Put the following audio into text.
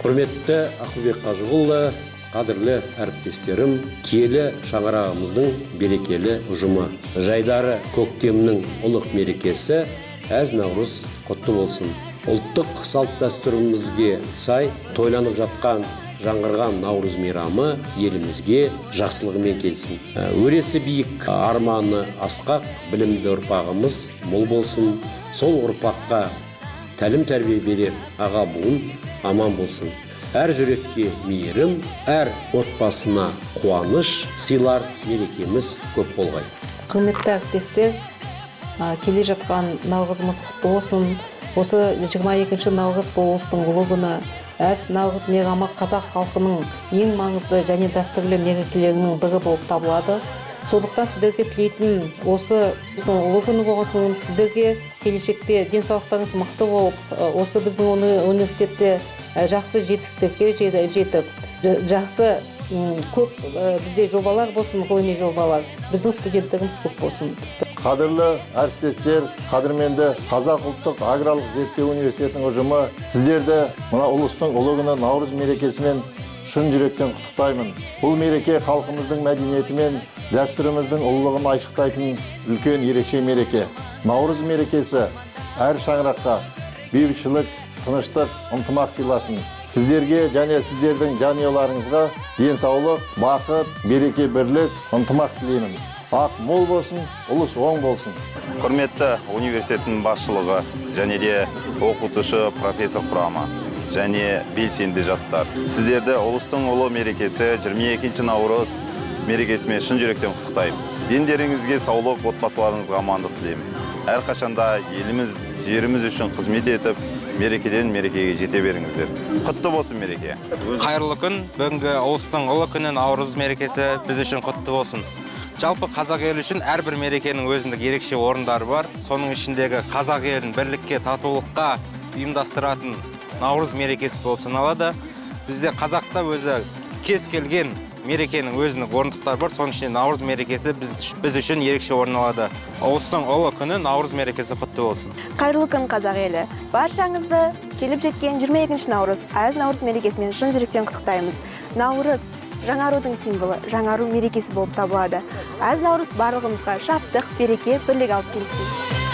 Құрметті Ақылбек Қажығұлы, қадірлі әріптестерім, киелі шаңырағымыздың берекелі ұжымы. Жайдары көктемнің ұлық мерекесі әз Наурыз құтты болсын. Ұлттық салт дәстүрімізге сай тойланып жатқан жаңғырған Наурыз мейрамы елімізге жақсылығымен келсін. Өресі биік, арманы асқақ, білімді ұрпағымыз мол болсын. Сол ұрпаққа тәлім тәрбие берер аға буын аман болсын. Әр жүрекке мейірім, әр отбасына қуаныш сыйлар мерекеміз көп болғай. Құрметті әріптестер, келе жатқан Наурызымыз құтты болсын. Осы 22 Наурыз бұл ұлыстың ұлы күні. Әз Наурыз мейрамы қазақ халқының ең маңызды және дәстүрлі мерекелерінің бірі болып табылады. Сондықтан сіздерге тілейтін осы ұлы күні болған соң сіздерге келешекте денсаулықтарыңыз мықты болып, осы біздің университетте жақсы жетістікке жетіп, жақсы көп бізде жобалар болсын, ғылыми жобалар, біздің студенттеріміз көп болсын. Қадірлі әріптестер, қадірменді Қазақ ұлттық аграрлық зерттеу университетінің ұжымы, сіздерді мына ұлыстың ұлы күні Наурыз мерекесімен шын жүректен құттықтаймын. Бұл мереке халқымыздың мәдениеті мен дәстүріміздің ұлылығын айшықтайтын үлкен ерекше мереке. Наурыз мерекесі әр шаңыраққа бейбітшілік, тыныштық, ынтымақ сыйласын. Сіздерге және сіздердің жанұяларыңызға денсаулық, бақыт, береке, бірлік, ынтымақ тілеймін. Ақ мол болсын, ұлыс оң болсын. Құрметті университеттің басшылығы және де оқытушы профессор құрамы және белсенді жастар. Сіздерді ұлыстың ұлы мерекесі 22 Наурыз мерекесімен шын жүректен құттықтаймын. Дендеріңізге саулық, отбасыларыңызға амандық тілеймін. Әрқашанда еліміз, жеріміз үшін қызмет етіп, мерекеден мерекеге жете беріңіздер. Құтты болсын мереке. Қайырлы күн, бүгінгі ұлыстың ұлы күні Наурыз мерекесі біз үшін құтты болсын. Жалпы қазақ елі үшін әрбір мерекенің өзіндік ерекше орындары бар. Соның ішіндегі қазақ елін бірлікке, татулыққа ұйымдастыратын Наурыз мерекесі болып саналады. Бізде қазақта өзі кез келген мерекенің өзінің орындықтары бар. Соның ішінде Наурыз мерекесі біз үшін ерекше орын алады. Ұлыстың ұлы күні Наурыз мерекесі құтты болсын. Қайырлы күн қазақ елі. Баршаңызды келіп жеткен 22 Наурыз, Аяз Наурыз мерекесімен шын жүректен құттықтаймыз. Наурыз жаңарудың символы, жаңару мерекесі болып табылады. Аяз Наурыз барлығымызға шаттық, береке, бірлік алып келсін.